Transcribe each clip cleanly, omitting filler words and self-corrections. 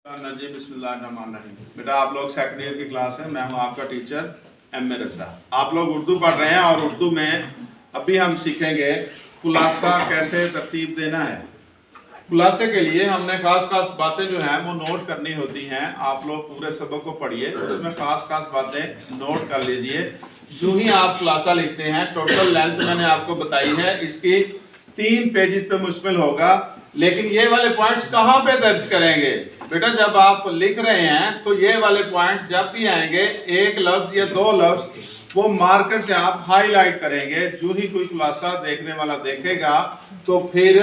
बिस्मिल्लाहिर्रहमानिर्रहीम। बेटा आप लोग सेकंड ईयर की क्लास है, मैं हूं आपका टीचर एम.ए. रज़ा। आप लोग उर्दू पढ़ रहे हैं और उर्दू में अभी हम सीखेंगे खुलासा कैसे तरतीब देना है। खुलासे के लिए हमने खास बातें जो हैं वो नोट करनी होती हैं। आप लोग पूरे सबक को पढ़िए, उसमें खास बातें नोट कर लीजिए। जो ही आप खुलासा लिखते हैं, टोटल लेंथ मैंने आपको बताई है, इसकी 3 पेजेस पे मुश्तमिल होगा। लेकिन ये वाले पॉइंट्स कहाँ पे दर्ज करेंगे बेटा? जब आप लिख रहे हैं तो ये वाले पॉइंट जब भी आएंगे, एक लफ्ज या 2 लफ्ज, वो मार्कर से आप हाईलाइट करेंगे। जो ही कोई खुलासा देखने वाला देखेगा तो फिर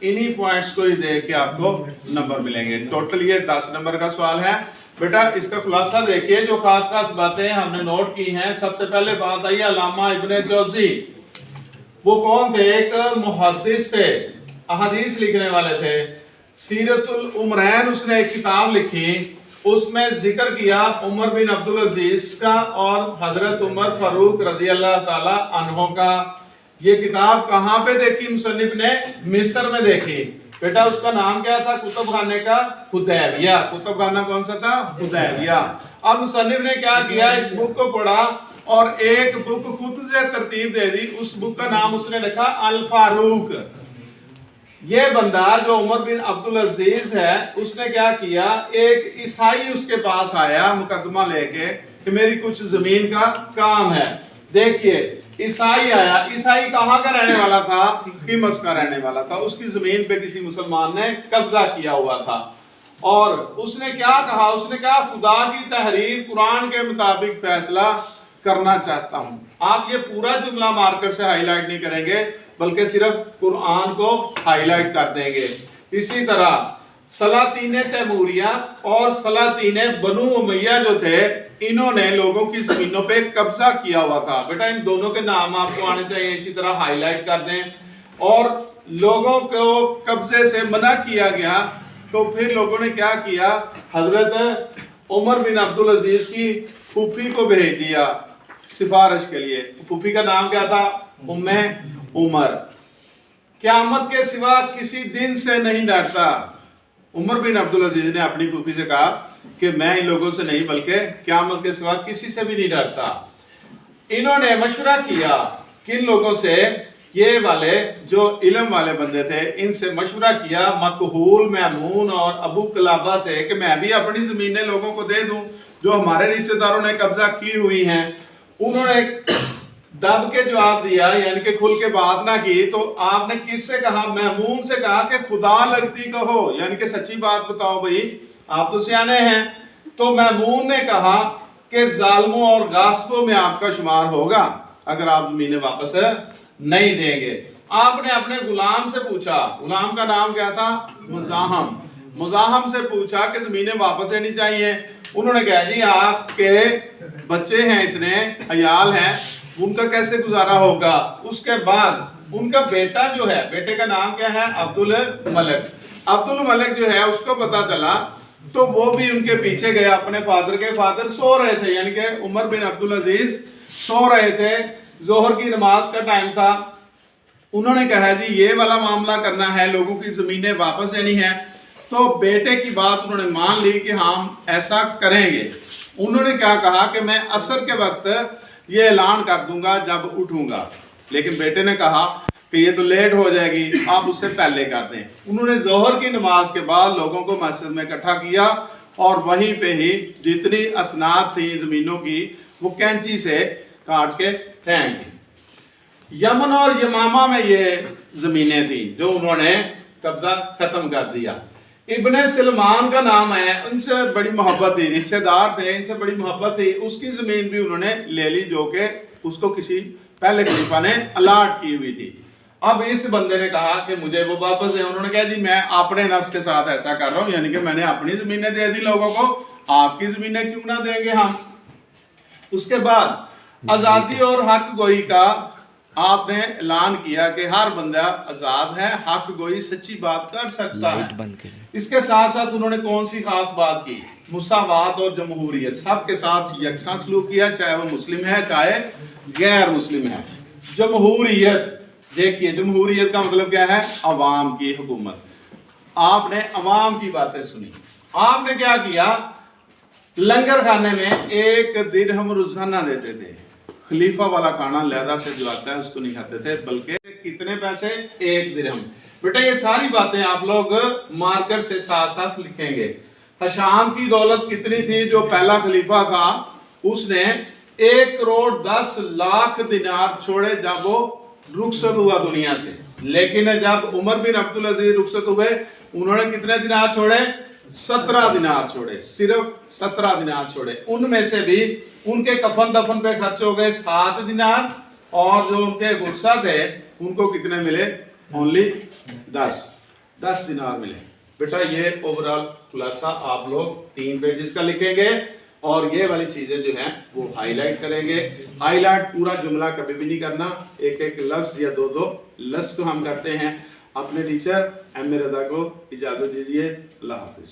इन्हीं पॉइंट्स को ही देख के आपको नंबर मिलेंगे। टोटल ये 10 नंबर का सवाल है बेटा। इसका खुलासा देखिए, जो खास बातें हमने नोट की हैं। सबसे पहले बात आई अल्लामा इब्ने जौज़ी। वो कौन थे? एक मुहद्दिस थे, अहादीस लिखने वाले थे। सीरतुल उमरैन उसने एक किताब लिखी, उसमें जिक्र किया उमर बिन अब्दुल अजीज का और हजरत उमर फारूक रज़ी अल्लाह ताला अन्हो का। ये किताब कहाँ पे देखी मुसन्निफ ने? मिस्र में देखी बेटा। उसका नाम क्या था? कुतुब खाने का हुदैबिया। कुतुब खाना कौन सा था? हुदैबिया। अब मुसन्निफ ने क्या किया, इस बुक को पढ़ा और एक बुक खुद से तरतीब दे दी। उस बुक का नाम उसने रखा अल फारूक। ये बंदा जो उमर बिन अब्दुल अजीज है, उसने क्या किया, एक ईसाई उसके पास आया मुकदमा लेके कि मेरी कुछ जमीन का काम है। देखिए ईसाई आया। ईसाई कहाँ का रहने वाला था? हिमस का रहने वाला था। उसकी जमीन पे किसी मुसलमान ने कब्जा किया हुआ था और उसने क्या कहा? उसने कहा खुदा की तहरीर कुरान के मुताबिक फैसला करना चाहता हूँ। आप ये पूरा जुमला मार्कर से हाईलाइट नहीं करेंगे, बल्कि सिर्फ कुरान को हाईलाइट कर देंगे। इसी तरह सलातीन तैमूरिया और सलातीन बनु उमैया जो थे, इन्होंने लोगों की जमीनों पे कब्जा किया हुआ था। बेटा इन दोनों के नाम आपको आने चाहिए, इसी तरह हाईलाइट कर दें। और लोगों को कब्जे से मना किया गया तो फिर लोगों ने क्या किया, हजरत उमर बिन अब्दुल अजीज की फूफी को भेज दिया सिफारिश के लिए। फूफी का नाम क्या था? उम्मे उमर। क़यामत के सिवा किसी दिन से नहीं डरता। उमर बिन अब्दुल अजीज ने अपनी फूफी से कहा कि मैं इन लोगों से नहीं, बल्कि क़यामत के सिवा किसी से भी नहीं डरता। इन्होंने मशवरा किया किन लोगों से? ये वाले जो इल्म वाले बंदे थे, इनसे मशवरा किया मकहूल, मैमून और अबू कलाबा से कि मैं भी अपनी जमीनें लोगों को दे दूं जो हमारे रिश्तेदारों ने कब्जा की हुई हैं। उन्होंने दब के जवाब दिया, यानी कि खुल के बात ना की। तो आपने किससे कहा? महमून से कहा कि खुदा लगती कहो, यानी कि सच्ची बात बताओ भाई, आप तो सियाने हैं। तो महमून ने कहा कि जालिमों और गासिबों में आपका शुमार होगा अगर आप जमीनें वापस नहीं देंगे। आपने अपने गुलाम से पूछा, गुलाम का नाम क्या था? मुजाहम। मुजाहम से पूछा कि जमीनें वापस लेनी चाहिए। उन्होंने कहा जी आपके बच्चे हैं, इतने अयाल हैं, उनका कैसे गुजारा होगा? उसके बाद उनका बेटा जो है, बेटे का नाम क्या है? अब्दुल मलिक। अब्दुल मलिक जो है उसको पता चला तो वो भी उनके पीछे गया। अपने फादर के फादर सो रहे थे, यानी कि उमर बिन अब्दुल अजीज सो रहे थे, जोहर की नमाज का टाइम था। उन्होंने कहा जी ये वाला मामला करना है, लोगों की जमीनें वापस लेनी है। तो बेटे की बात उन्होंने मान ली कि हम ऐसा करेंगे। उन्होंने क्या कहा कि मैं असर के वक्त ये ऐलान कर दूंगा जब उठूंगा। लेकिन बेटे ने कहा कि ये तो लेट हो जाएगी, आप उससे पहले कर दें। उन्होंने जोहर की नमाज के बाद लोगों को मस्जिद में इकट्ठा किया और वहीं पे ही जितनी असनाद थी जमीनों की, वो कैंची से काट के फेंक दी। यमन और यमामा में ये जमीनें थी जो उन्होंने कब्जा खत्म कर दिया। इब्ने सलमान का नाम है, उनसे बड़ी मोहब्बत थी, रिश्तेदार थे, इनसे बड़ी मोहब्बत थी। उसकी जमीन भी उन्होंने ले ली जो कि उसको किसी पहले खलीफा ने अलाट की हुई थी। अब इस बंदे ने कहा कि मुझे वो वापस है। उन्होंने कहा जी मैं अपने नफ्स के साथ ऐसा कर रहा हूँ, यानी कि मैंने अपनी जमीनें दे दी लोगों को, आपकी जमीनें क्यों ना देंगे हम? उसके बाद आजादी और हक गोई का आपने ऐलान किया कि हर बंदा आजाद है, हक गोई सच्ची बात कर सकता है। इसके साथ साथ उन्होंने कौन सी खास बात की? मुसावात और जमहूरियत, सबके साथ यकसा सलूक किया, चाहे वो मुस्लिम है चाहे गैर मुस्लिम है। जमहूरियत, देखिए जमहूरियत का मतलब क्या है? अवाम की हुकूमत। आपने अवाम की बातें सुनी, आपने क्या किया, लंगर खाने में 1 दिरहम रोजाना देते थे। खलीफा वाला खाना लहदा से जो आता है उसको नहीं खाते थे, बल्कि कितने पैसे, 1 दिरहम। बेटा ये सारी बातें आप लोग मार्कर से साथ साथ लिखेंगे। हशाम की दौलत कितनी थी, जो पहला खलीफा था उसने 1 करोड़ 10 लाख दिनार छोड़े जब वो रुखसत हुआ दुनिया से। लेकिन जब उमर बिन अब्दुल अजीज रुखसत हुए, उन्होंने कितने दिनार छोड़े, 17 दिनार छोड़े, सिर्फ 17 दिनार छोड़े। उनमें से भी उनके कफन दफन पे खर्च हो गए 7 दिनार, और जो उनके गुस्सा थे उनको कितने मिले, ओनली 10 दिनार मिले। बेटा ये ओवरऑल खुलासा आप लोग 3 पेजेस का लिखेंगे, और ये वाली चीजें जो हैं वो हाईलाइट करेंगे। हाईलाइट पूरा जुमला कभी भी नहीं करना, एक एक लफ्ज या 2 लफ्ज को हम करते हैं। अपने टीचर एम ए रज़ा को इजाजत दीजिए। अल्लाह हाफिज।